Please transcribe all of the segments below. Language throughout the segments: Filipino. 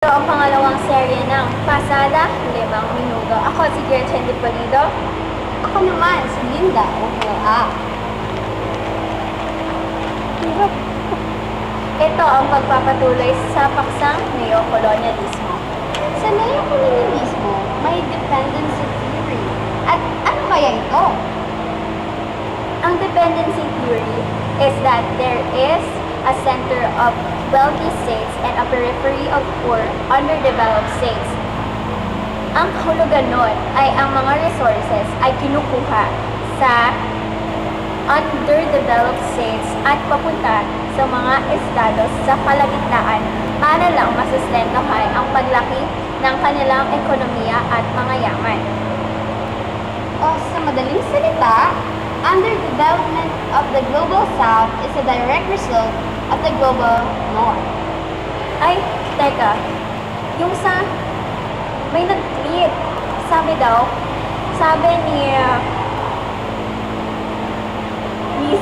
Ito ang pangalawang serye ng Pasada 5 Minuto. Ako si Gretchen De Polido. Ako naman, si Linda Ochoa. Ito ang pagpapatuloy sa paksang neokolonyalismo. Sa neocolonialismo, may dependency theory. At ano kaya ito? Ang dependency theory is that there is a center of wealthy states and a periphery of poor, underdeveloped states. Ang kahulugan nun ay ang mga resources ay kinukuha sa underdeveloped states at papunta sa mga estados sa kalagitnaan para lang masustentuhan ang paglaki ng kanilang ekonomiya at mga yaman. O sa madaling salita, underdevelopment of the global south is a direct result of the global north. Ay, teka, yung sa may nag-tweet, sabi ni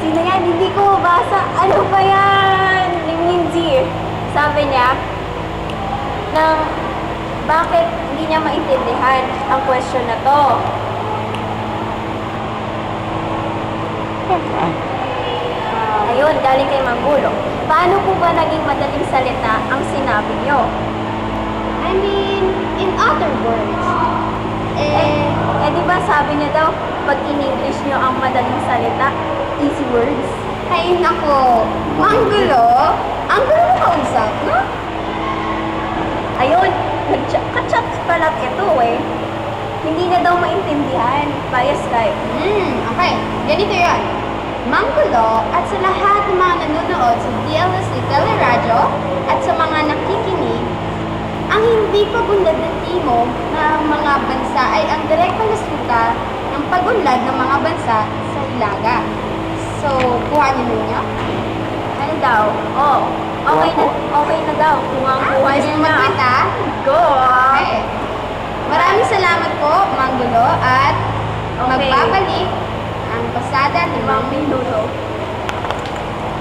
sino yan? Hindi ko mabasa. Ano ba yan? Ni Minzy. Sabi niya, na bakit hindi niya maintindihan ang question na to. Ayun, galing kay Manggulo. Paano po ba naging madaling salita ang sinabi niyo? I mean, in other words, Di ba sabi niya daw, pag in-English niyo ang madaling salita, easy words. ay nako, Manggulo, ang gulo na kausap, no? Ayun, nag-chat pala ito eh. Hindi na daw maintindihan via Skype. Okay, ganito yan. Manggulo at sa lahat ng mga nanonood sa DLSD Teleradyo at sa mga nakikinig, ang hindi pagunlad ng timog ng mga bansa ay ang direktang resulta ng pagunlad ng mga bansa sa Hilaga. So, kuha niyo ninyo? Ano daw? Oh, okay na daw. Kung ang kuha niya na. Mag-quit, ah? Go! Okay. Maraming salamat po,